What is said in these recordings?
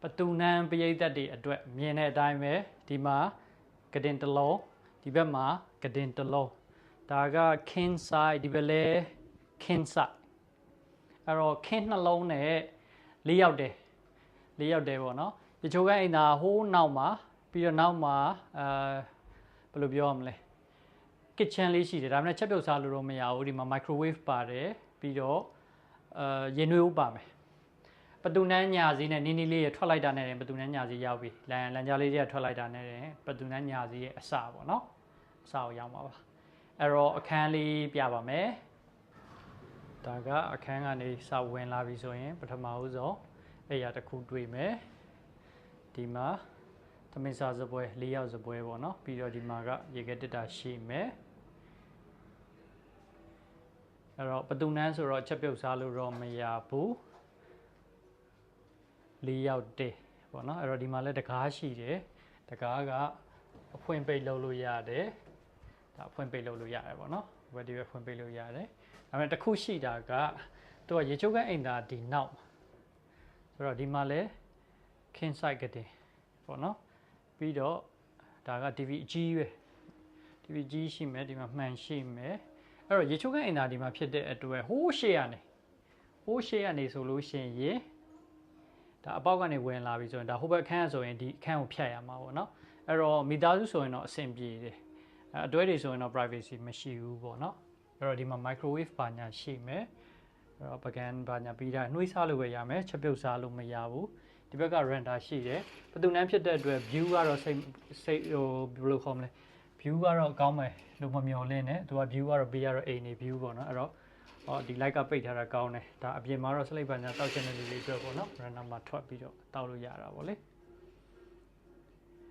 ประตูนั้นไปยัยตัดดีด้วยมีในได้ไหมดีมากระเด็นตะโลดีแบบมากระเด็นตะโลแต่ก็เข็นซ้ายดีไปเลยเข็นซ้ายเราเข็นนั่งลงเนี่ยเลี้ยวเดวะเนาะจะช่วยไอ้หน้าหูหนาวมาปีหนาวมาปลุกยอมเลยกิจเช่นลิชิเดี๋ยวเราเนี่ยเช็ดอุตสาหกรรมไม่เอาดีมาไมโครเวฟป่าเลยปีโดเย็นวิวป่าไหมประตูนั้นยาสีเนี่ยนี่เลยทอดไล่ดานเนี่ยประตูนั้นยาสียาวไปแรงจะเลยจะทอดไล่ดานเนี่ยประตูนั้นยาสีสาวเนาะสาวยาวมาป่ะเราแข่งลีเปียบ่ไหมแต่ก็แข่งอันนี้สาวเวลาวิสุทธิ์ปฐมอุโสไอ้ยาตะคูด้วยไหมดีมาทำไมสาวจะป่วยเลี้ยวจะป่วยบ่เนาะปีเราดีมาก็ยังก็ติดตาชีไหมเราประตูนั้นสุดเราเช็ดอุตสาหกรรมไม่ยาปูเลี้ยวเดะบ่เนาะเราดีมาเลยตะขาชีเดะตะขาก็ဖွင့်ပိတ်လုပ်လို့ရတယ်ဒါဖွင့်ပိတ်လုပ်လို့ရတယ်ပေါ့နော်ဝယ်ဒီပဲဖွင့်ပိတ်လို့ရတယ်ဒါပေမဲ့တစ်ခုရှိတာကသူကရေချိုးကအိမ်သာဒီနောက်ဆိုတော့ဒီမှာလဲခင်းဆိုင်ကတဲ့ပေါ့နော်ပြီးတော့ဒါက TV အကြီးပဲ TV ကြီးရှိမယ်ဒီမှာမှန်ရှိမယ်အဲ့တော့ရေချိုးကအိမ်သာဒီမှာဖြစ်တဲ့အတွက်ဟိုးရှေ့ကနေဆိုလို့ရှိရင်ဒါအပေါက်ကနေဝင်လာပြီဆိုရင်ဒါဟိုဘက်အခန်းဆိုရင်ဒီအခန်းကိုဖြတ်ရမှာပေါ့နော်အဲ့တော့မိသားစုဆိုရင်တော့အဆင်ပြေတယ်အတွဲတွေဆိုရင်တော့ privacy မရှိဘူးပေါ့နော်အဲ့တော့ဒီမှာ microwave ပါညာရှိမယ်အဲ့တော့ပကံပါညာပြီးတာနှွေးစားလို့ပဲရမယ်ချက်ပြုတ်စားလို့မရဘူးဒီဘက်က render ရှိတယ်ဘယ်သူနှမ်းဖြစ်တဲ့အတွက် view ကတော့စိတ်ဟိုဘယ်လိုခေါ်မလဲ view ကတော့ကောင်းမယ်လို့မမျှော်လင့်နဲ့သူက view ကတော့ပေးရတော့အိမ်နေ view ပေါ့နော်အဲ့တော့ဒီ light ကပိတ်ထားတာကောင်းတယ်ဒါအပြင်မှာတော့ slate ပါညာတောက်ချင်တဲ့လူတွေအတွက်ပေါ့နော် render မှာထွက်ပြီးတော့တောက်လို့ရတာပေါ့လေ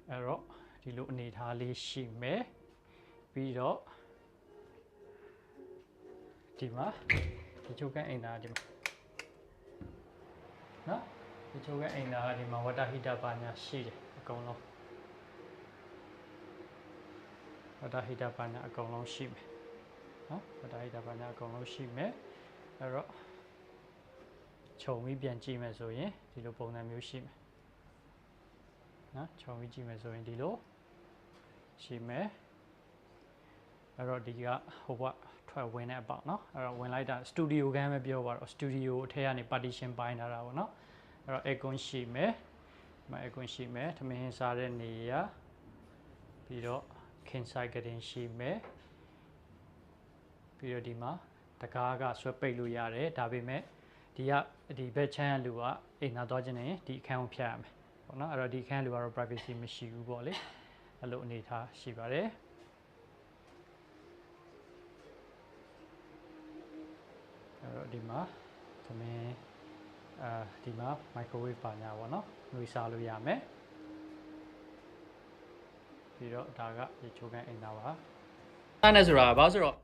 အဲ့တော့ဒီလိုအနေထားလေးရှိမယ်ပြီးတော့ဒီမှာဒီချိုးကန်အိမ်သားဒီမှာနော်ဒီချိုးကန်အိမ်သားဒီမှာ water heater ပါညာရှိတယ်အကုန်လုံး water heater ပါညာအကုန်လုံးရှိမယ်နော် water heater ပါညာအကုန်လုံးရှိမယ်အဲ့တော့ခြုံပြီးပြန်ကြည့်မယ်ဆိုရင်ဒီလိုပုံစံမျိုးရှိမယ်နော်ခြုံပြီးကြည့်မယ်ဆိုရင်ဒီလိုရှိမယ်အဲ့တော့ဒီကဟိုဘက်ထွက်ဝင်တဲ့အပေါက်เนาะအဲ့တော့ဝင်လိုက်တာစတူဒီယိုကမ်းပဲပြောပါတော့စတူဒီယိုအထက်ကနေ partition ပိုင်းထားတာပေါ့เนาะအဲ့တော့ aircon ရှိမယ်ဒီမှာ aircon ရှိမယ်ထမင်းစားတဲ့နေရာပြီးတော့ king size ကတင်ရှိမယ်ပြီးတော့ဒီမှာတကားကဆွဲပိတ်လို့ရတယ်ဒါပေမဲ့ဒီဘက်ချမ်းလူကအိမ်သာသွားခြင်းနဲ့ဒီအခန်းကိုဖြတ်ရမယ်ပေါ့เนาะအဲ့တော့ဒီအခန်းလူကတော့ privacy မရှိဘူးပေါ့လေအဲ့လိုအနေထားရှိပါတယ်အဲ့တော့ဒီမှာသမင်းဒီမှာ microwave ပါညာပေါ့နော်နှွေးစားလို့ရမယ်ပြီးတော့ဒါကရေချိုးကန်အိမ်သားပါအဲ့နဲ့ဆိုတာဘာဆိုတော့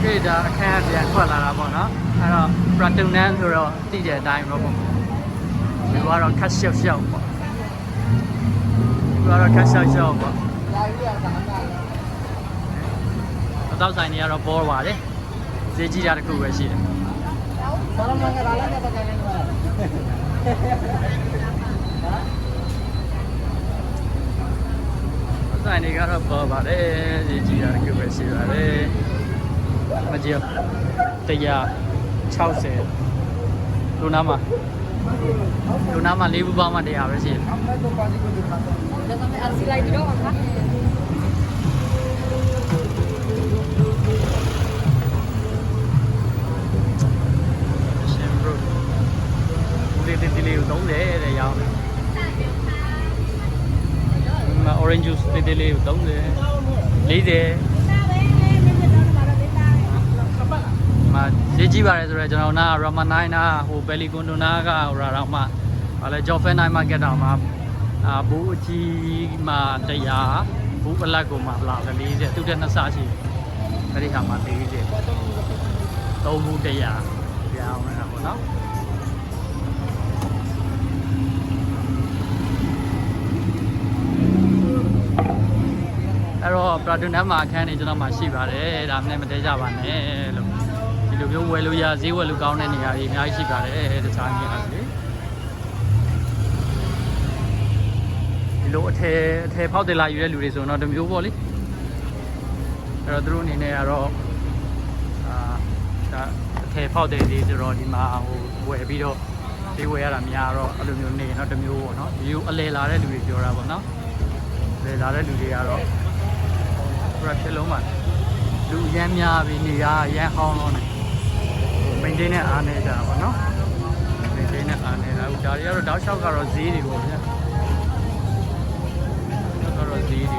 ဒီဒါအခန်းပြန်ထွက်လာတာပေါ့နော်အဲ့တော့ Platinum ဆိုတော့တိတဲ့အတိုင်းပေါ့ပေါ့ဒီကတော့ခက်ရှောက်ရှောက်ပေါ့ဒီကတော့ခက်ရှောက်ရှောက်ပေါ့အတော့ဆိုင်တွေကတော့ပေါ်ပါတယ်ဈေးကြီးတာတခုပဲရှိတယ်ဆိုင်တွေကတော့ပေါ်ပါတယ်ဈေးကြီးတာတခုပဲရှိပါတယ်မကြည့်160လူနာမှာ၄ဘူးပေါင်းမှ100ပဲရှိတယ်RC light တော့ပါခါတေးလေးကို30တဲ့ရောင်းတယ် orange juice တေးလေးကို30 40မှာဈေးကြီးပါတယ်ဆိုတော့ကျွန်တော်နာ Ramanai နာဟို Belly Condo နာကဟိုရာတော့မှဟာလဲ Joffin Night Market တောင်မှဘူးအကြီးမှာ100ဘူးအလတ်ကိုမှလာ40သူတက်2ဆရှိတယ်အဲ့ဒီဟာမှာ40 3ဘူး100ပြောင်းနေတာပေါ့နော်အဲ့တော့ Platinum မှာအခန်းနေကျွန်တော်မှရှိပါတယ်ဒါမှလည်းမတဲကြပါနဲ့လို့ ဒီလိုမျိုးဝယ်လို့ရဈေးဝယ်လို့ကောင်းတဲ့နေရာတွေအများကြီးရှိပါတယ်တခြားနေရာတွေဒီလိုအထည်ဖောက်တယ်လာယူတဲ့လူတွေဆိုတော့တမျိုးပေါ့လေအဲ့တော့သူတို့အနေနဲ့ကတော့ဒါအထည်ဖောက်တယ်လေးဆိုတော့ဒီမှာဟိုဝယ်ပြီးတော့ဈေးဝယ်ရတာများတော့အဲ့လိုမျိုးနေတော့တမျိုးပေါ့နော်ဒီလိုအလဲလာတဲ့လူတွေပြောတာပေါ့နော်လဲလာတဲ့လူတွေကတော့ပြတ်ဖြစ်လုံးပါလူရမ်းများပြီးနေရရမ်းဟောင်းလုံးနေမိန်တင်းနဲ့အားနေကြတာပေါ့နော်မိန်တင်းနဲ့အားနေတာဒါတွေကတော့တောက်လျှောက်ကတော့ဈေးတွေပေါ့ဗျာကတော့ဈေးတွေ